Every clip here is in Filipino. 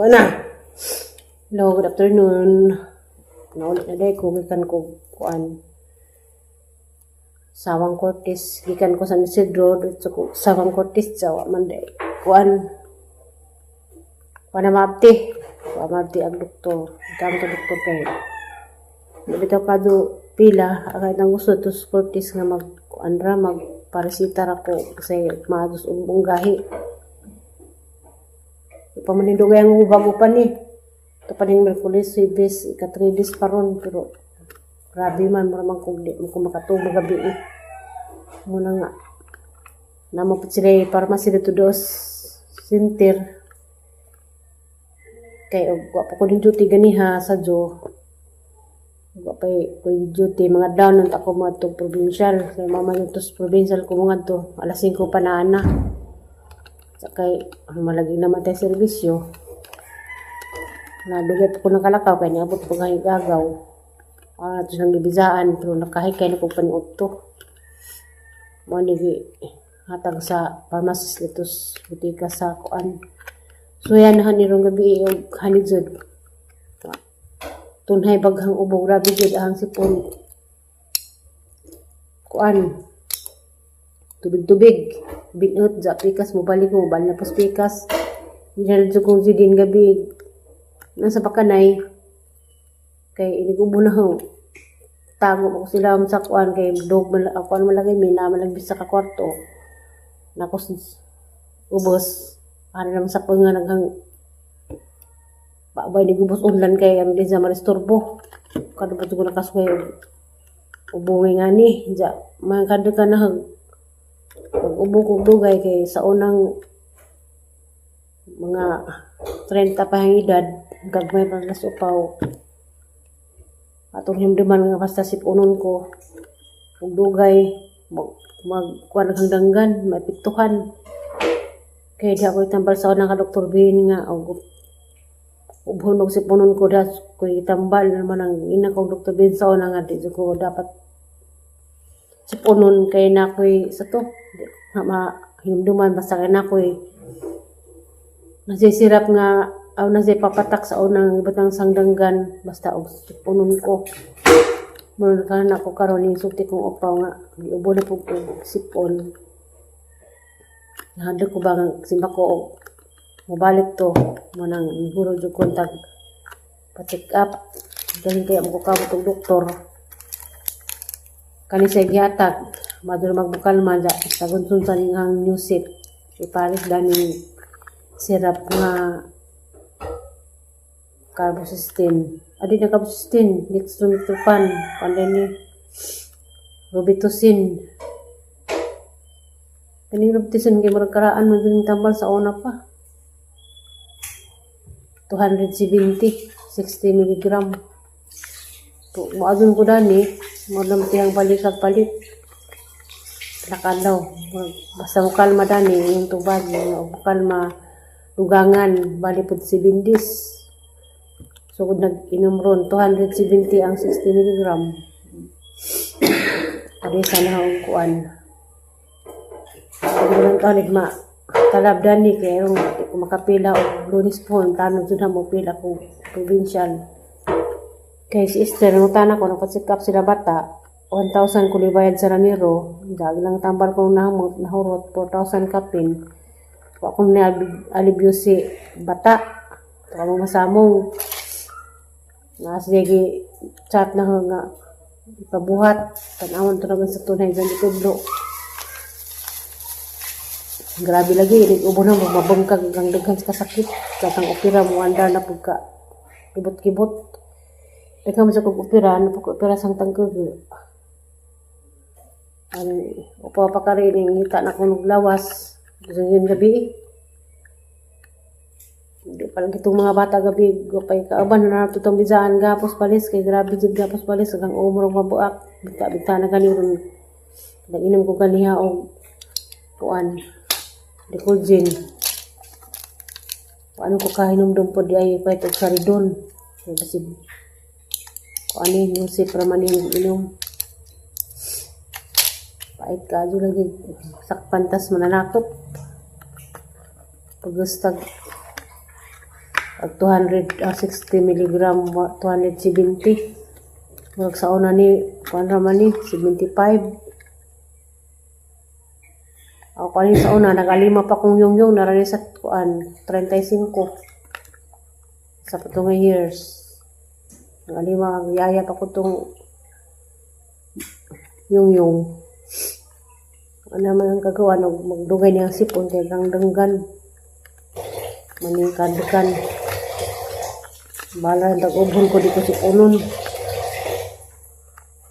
Ana. Hello, good afternoon. Naulit na day ko gikan ko kuan. Sawang Cortis gikan ko sa Isidro dito ko Sawang Cortis jawa man day. Kuan. Mabti ang doktor. Tama ka doktor kay. Bitaw ka do pila agay nang gusto to Cortis nga kuan ra paresita ra ko kasi maadus umbong gahi. Pamanindugay ang bago pa ni. Ito pa ning Merkulis, Sibis, Katridis paron pero grabe man maramang kung di mo makatubog gabi eh. Muna nga. Namapot sila pharmacy dito dos center. Kay wa pa ko din duty ganiha sa Jo. Wa pa ko duty mga down ng ako mga to provincial. Kay mama yung to provincial ko mga to. Alas 5 pa na ana. Sakay, malagi naman tayo servisyo. Nadugay po ko ng kalakaw, kaya niabot po ngayon gagaw. Para natin siyang gibizaan, pero nakahikay na po panuot to. Mga nigi, hatag sa pharmacist litos, butika sa kuan. So yan, hanirong gabi, yung hanijod. Tunhay baghang ubog, rabi jud ang sipon. Kuan. Tubig-tubig. Binot, pikas mo balik na pas pikas. Hinalad kong zidin gabi. Nasa pakanay. Kay inigubo na ho. Tago ako sila sa kuan. Kay dog kuan malagay. May namalagbi sa kakwarto. Nakos ubos. Para naman sa kuan nga naghang babay ni gubos unlan kay ang din sa maristorbo. Kado ba ito ko nakasway. Ubungay nga ni. Mga kado ka na pag-ubo kong dugay kay sa unang mga 30 pa ang edad, gagmay pang nasupaw. Atong himduman nga basta sipunon ko. Kung dugay, magkuhan ng hangdanggan, mapituhan. Kaya di ako itambal sa unang ka Dr. Bin nga, ubhunog sipunon ko da, ko itambal naman ang ina kong Dr. Bin sa unang nga, di ko dapat sipunon kay na ko'y sa to. Himduman basta kay na ko'y nasisirap nga nasipapatak sa unang batang sangdanggan basta og sipunon ko. Muna ka na ako karon yung sulti kong upaw nga. Iubo na po sipon. Nahadlo ko ba nga simba ko mabalik to. Manang huro dyan kontag pa-check up. Dahil kaya mo kakabot og doktor. Kani sa gihatag, maduro magbukal man sa gunsun sa ningang music. Iparis daming sirap nga carbocystin. Adi na carbocystin, dextromethorphan, panday ni Robitussin. Kaning Robitussin kay murag karaan man din tambal sa una pa. 270, 60 mg. Maadun ko dani, madam tiyang balikat palit. Nakalaw. Basta mo kalma dani, yung tubag, mo kalma lugangan, balipod si bindis. So, kung nag-inom ron, 270 ang 60 mg. Pari sana akong kuan. Pag-inom taonit talab dani, kaya kung makapila o lunis po, tanong dyan mo pila kung provincial. Kay si Esther, nangutana ko, nagpatsikap sila bata, 1,000 ko libayad sa Ramiro, lang tambal ko nahurot, 4,000 kapin. Kung akong alibyo si bata, ito mo masamong, sige, chat na nga, ipabuhat, tanawon ito naman sa tunay, dyan itudlo. Grabe lagi, ubo na mabangkag ang daghan sa kasakit, katang opera mo, andar na pagka, kibot-kibot. Ikaw mo sa kong-opera, napag-opera sang tangkag. Upaw pa ka rin, ngita na kong naglawas. Gusto yun gabi. Hindi pa lang itong mga bata gabi. Gupay kaaban na nato itong bizaan. Gapos palis, kay grabe dyan gapos palis. Hanggang umurong mabuak. Bita-bita na ganiron. Nag-inom ko ganiha o kuan. Decolgin. Paano ko kahinumdum po di ay pa itong saridon. Kasi ano yung si pramanin inom. Pait ka lagi sakpantas mananakop. Pagustag Ag 260 milligram 270. Murag sa una ni kuan raman ni 75. Ako kanin sa una nagalima pa kong yung narani sa kuan 35 sa patong years. Nagalima yaya pa ko tong yung ano man ang kagawa magdugay niyang sipon kay dangdanggan maningkadkan bala dag-ubhon ko dito siponon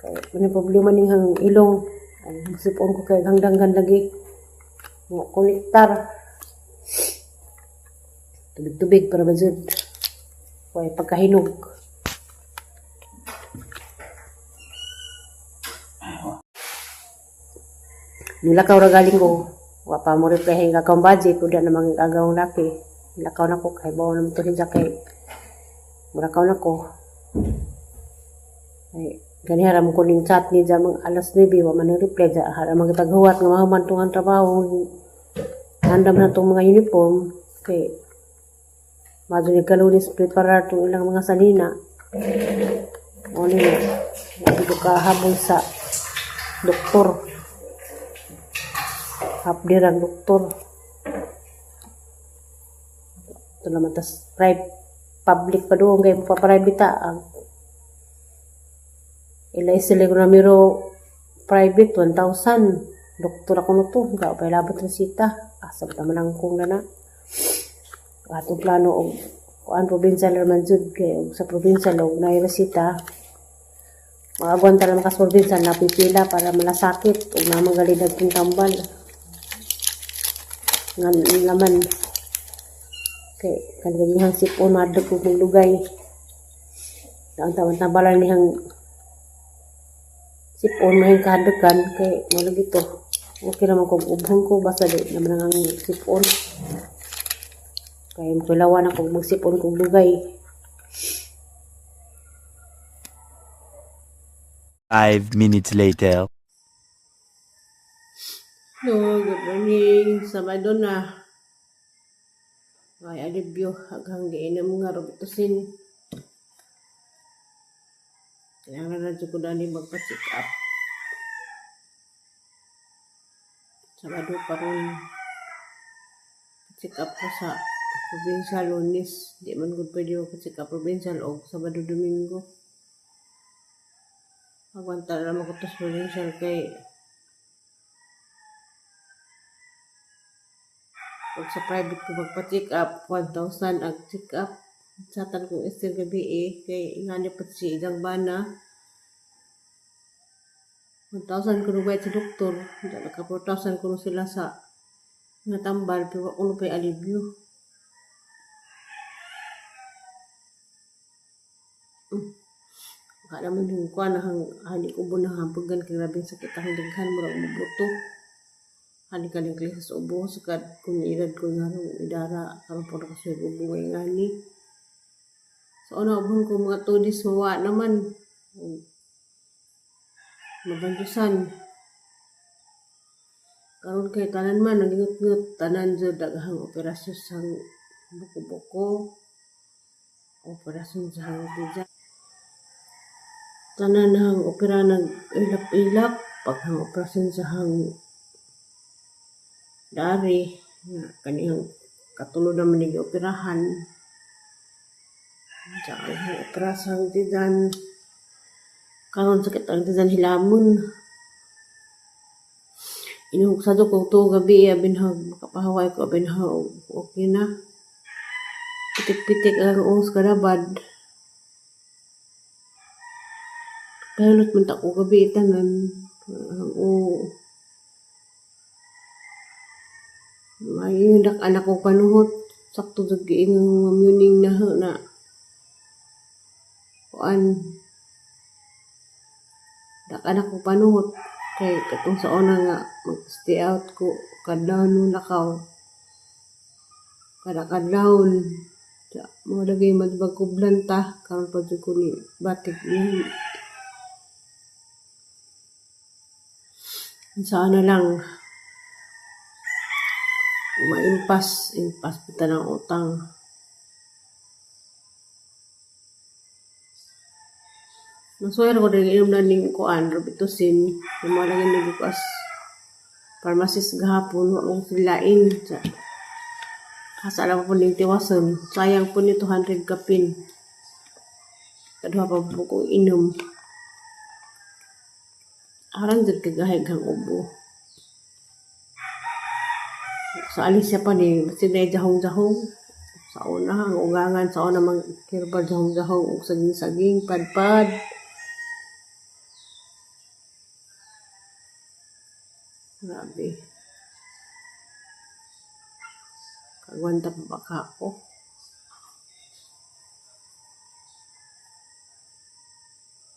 kay may problema ning hang ilong ang sipon ko kay dangdanggan lagi mo kolektar tubig-tubig para bazud kay pagkahinog. Nilakaw ra galing ko. Wa pa mo reply nga kang budget kuda na mga agawang laki. Nilakaw na ko kay bawo na to sa kay. Murakaw na ko. Ay gani haram ko ning chat ni jamang alas 9 wa man reply ja haram magtaghuwat nga mahuman tong trabaho. Handam na tong mga uniform kay madyo ni kalunis preparar tong ilang mga salina. O ni dito ka habol sa doktor. Hapdirang doktor. Ito naman tas public pa doon kaya pa-private ang ilay sila ko namiro private 1,000 doktor ako no to gao pa ilabot ng sita asab naman ang kung na atong plano og kuan provincial naman jud kay sa provincial og na resita magagwan ta naman kas provincial napipila para malasakit ug na magalinag kong tambal nga laman kay kanang sipon madug ug lugay ang taban-tabalan nihang sipon may kadukan kay mo lagi to okay naman kog ubhon ko basta di naman ang sipon kay mulawan ako magsipon kog lugay. 5 minutes later. Hello, good morning. Sabado na. Ay, alibyo. Hanggang giinom nga Robitussin. Kailangan na dyan ko dali magpa-check up. Sabado pa rin. Check up ko sa provincial Lunes. Di man good pwede magpa-check up provincial o Sabado Domingo. Magwanta na naman ko to sa provincial kay pag sa private ko magpa-check up 1,000 ang check up satan kong estir gabi kay ingani pa si ilang bana 1,000 ko bayad sa doktor naka 4,000 ko sila sa nga tambal pero uno pa'y alibyo kaya naman yung kuha na halik ubo na hampagan kay grabing sakit ang daghan mura umubuto halikaling klase sa ubo sakad kung irad ko nga idara karon po na kasi ubo ngay ngani so ano ubon ko mga 2 days mawa naman mabantusan karon kay tanan man nagingot-ngot tanan jud daghang operasyon sang buko-buko operasyon sa hangtija tanan hang opera nag ilap-ilap paghang operasyon sa hang dari nga kaniyang katulod naman ni operahan sa operasyon tidan karon sakit ang tidan hilamon inuhugsado ko to gabi abinhag makapahaway ko abinhag okay na pitik-pitik ang os karabad kahilot man ta ko gabi tanan may anak ko panuhot sakto jud giingon muning na kuan anak ko panuhot kay katong sa una nga mag-stay out ko kadlaw no lakaw kada kadlaw mo lagi madbag ko blanta karon pa jud ko ni batik ni sana lang maimpas kita ng utang Nasuwer ko rin inom na ning kuan, Robitussin. Yung mga lagi nagbukas pharmacist gahapon, wakong silain. Kasala pa po ning tiwason. Sayang po ni 200 kapin. Kaduha pa po kong inom. Aran dyan kagahig ang ubo. Sa Alicia pa ni, sinay jahong-jahong. Sa una, ang ugangan, sa una mang kirbal jahong-jahong, ug saging-saging, padpad. Grabe. Kagwanta pa baka ako.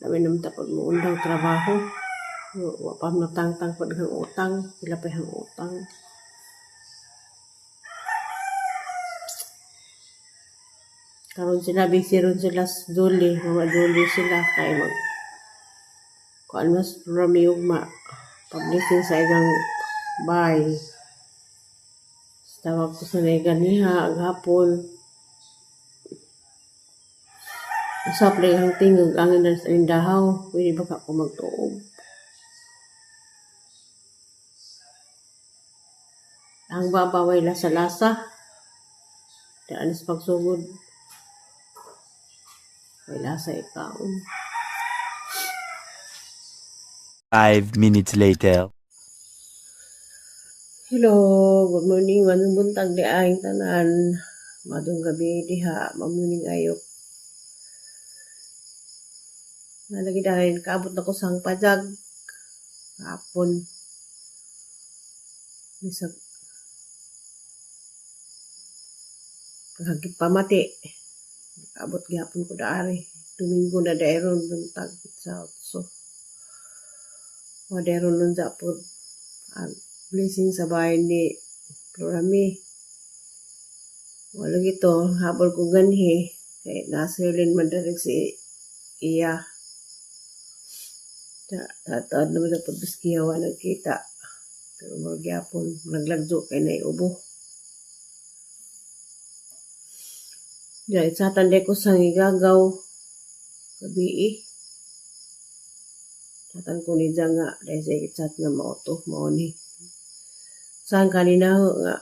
Dami naman tapos mo undang trabaho. Wapam na tang-tang pa ng utang. Sila pa yung utang. Karon sila, busy ron sila sa Julie. Mga Julie sila. Kaya mag kuan mas rami ugma. Publishing sa ilang bahay. Tawag ko sa ganiha, aghapon. Supply ang tingog, ang ina sa indahaw. Pwede ba ako magtuog? Ang babaway lasa-lasa. Daan sa pagsugod. May lasa ikaon. 5 minutes later. Hello, good morning. Manong buntag di aing tanan. Madong gabi diha, mamuning ayok. Nalagi dahil kaabot na ko sang pajag. Hapon. Bisag. Kagagit pamati. Kaabot gihapon ko daari. Domingo na dairon buntag sa utso. Dairon nun sa po. Blessing sa bahay ni Florami. Wala gito, habol ko ganhi. Kaya nasilin madarig si iya. Tataad naman sa pagbiskiyawa nagkita. Pero magyapon, naglagzo kay na iubo. Dahil sa tanda ko sang igagaw. Kabii. Satan ko ni nga. Dahil sa ikitsat nga mauto, mauni. Saan kanina nga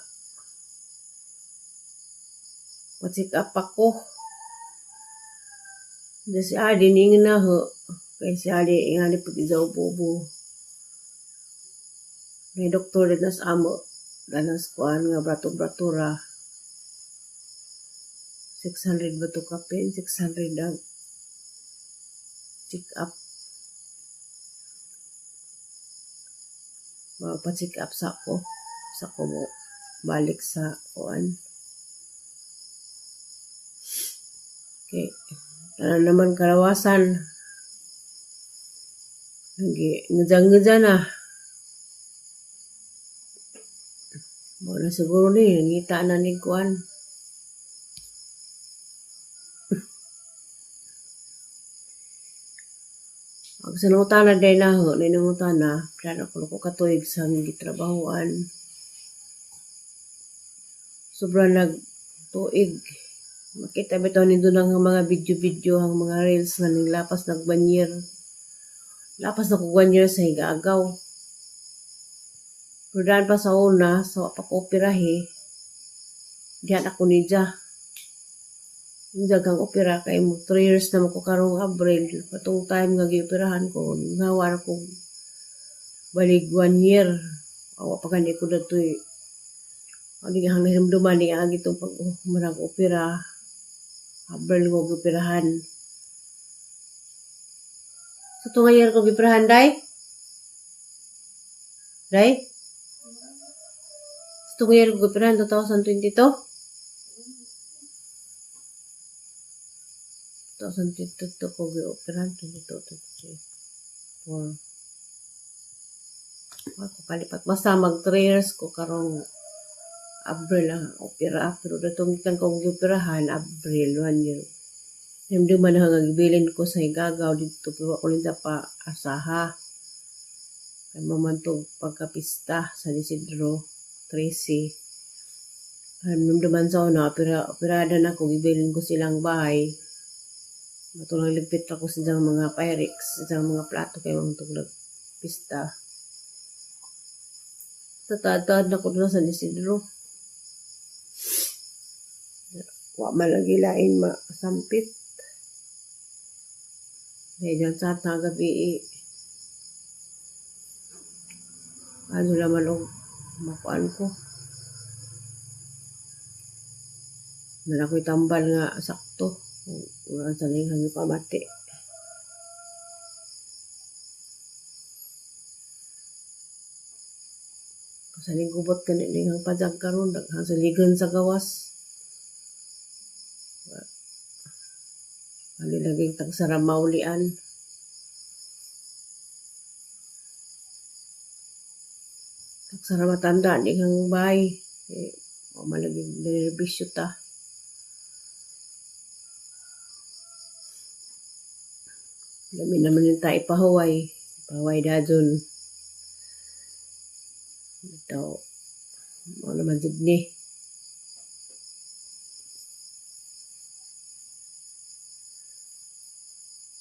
matik up ako. Dahil si Adi ningin na ho. Kaya si Adi ingani pag izaw bobo. May doktor din nas amo. Danas kuan nga brato-bratura. 600 ba ito kapin? 600 ang check up. Magpa-check up sa ako. Sa ko mo balik sa kuan. Okay. Naman kalawasan. Ngedyan na. Wala siguro ni. Nangita na ni kuan. Pag sinutan na day na ho. Ninungutan na. Plano ko katuig sa gitrabahoan. Sobrang nagtuig. Makita ba ito nito ng mga video-video, ang mga reels nga ng lapas nagbanyer. Lapas na kugwanyer sa higagaw. Pudaan pa sa una, sa wapakopirahe, diyan ako ni Dja. Yung dagang opera, kay mo 3 years na makukarong Abril. Patong time nga gioperahan ko, ngawa na ko balig 1 year. Awa pa gani ko na ito'y ang hang nahiramduman ni ang itong pag opera. Abril ko gioperahan. Sa itong year ko gioperahan, day? Day? Sa itong year ko gioperahan, 2022? 2022 ko gioperahan, 22, 23, 4. Ako kalipat. Basta mag 3 years ko karong Abril ang opera. Pero datong ikan kong gioperahan, Abril, 1 year. Hindi man na gibilin ko sa igagaw dito. Pero ako nila pa asaha. Kaya mamantog pagkapista sa Isidro, Tracy. Namdaman sa una, operada na ako, gibilin ko silang bahay. Matulang ligpit ako sa diyang mga Pyrex, sa diyang mga plato kayo ang tuglag pista. Tatad na ko na sa Isidro. Wa malagi lain masampit. Dahil dyan sa gabi, ano naman o makuan ko. Nala ko'y tambal nga sakto. Wala sa linghang yung pamati. Kasaling gubot ka linghang pajag karon daghang sa ligan sa gawas. Laging tagsara maulian. Tagsara matanda di kang bahay. Malaging nirbisyo ta. Dami naman yung tayo ipahuway. Ipahuway dadun. Ito. Mga naman dyan ni.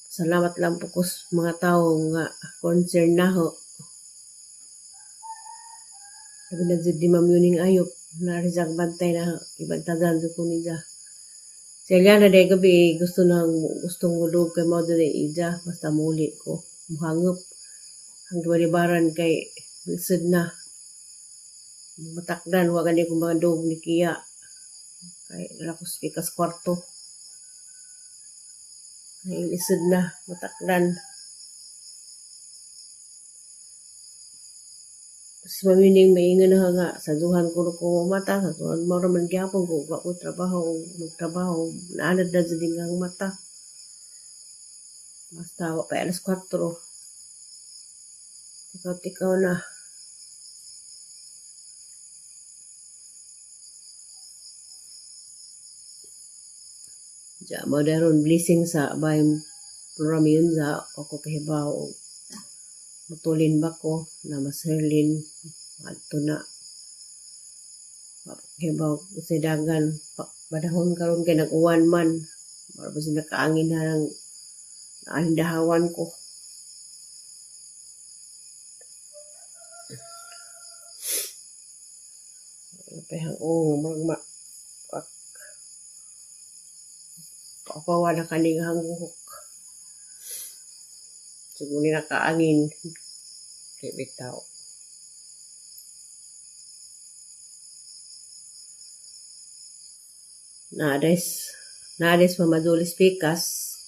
Salamat lang po ko sa mga tao nga concern na ho. Sabi na dyan di mamyuning ayok. Narizang bantay na ho. Ibantagan dyan ko niya. Siya na dahil gabi gustong mulog kay mo doon ija. Basta muli ko. Muhangop. Ang duwalibaran kay lisod na. Matakdan. Huwag ganyan kong mga dog ni Kia. Kay nalakos pikas kwarto. Ay lisod na. Matakdan. Tapos mamining maingan na nga. Sa duhan ko mata. Sa duhan mo naman gyapon ko. Ako trabaho. Magtrabaho. Naanad na sa dingang mata. Basta pa alas 4. Tikaw na. Diya mo daron blessing sa bayang program yun sa ako kahibaw. Matulin ba ko na maserlin. Ato na. Kahibaw sa dagan. Badahon karon kay nag-uwan man. Marapos nakaangin na ng naalindahawan ko. Pahang papawa na kaning hanguhok. Siguro nakaangin. Kaya bitaw. Nades mamadulis pikas.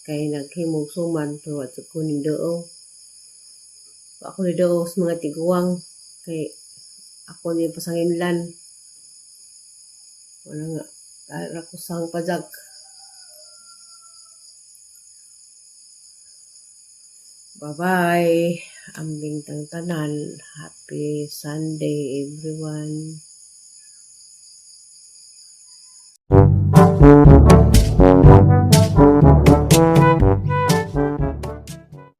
Kaya naghimog suman. Pero at kuning doo. Ako ni doo sa mga tiguang. Kaya ako ni pasanginlan. Wala nga. Rakusang pajag. Bye-bye. Ambing tang tanan. Happy Sunday, everyone.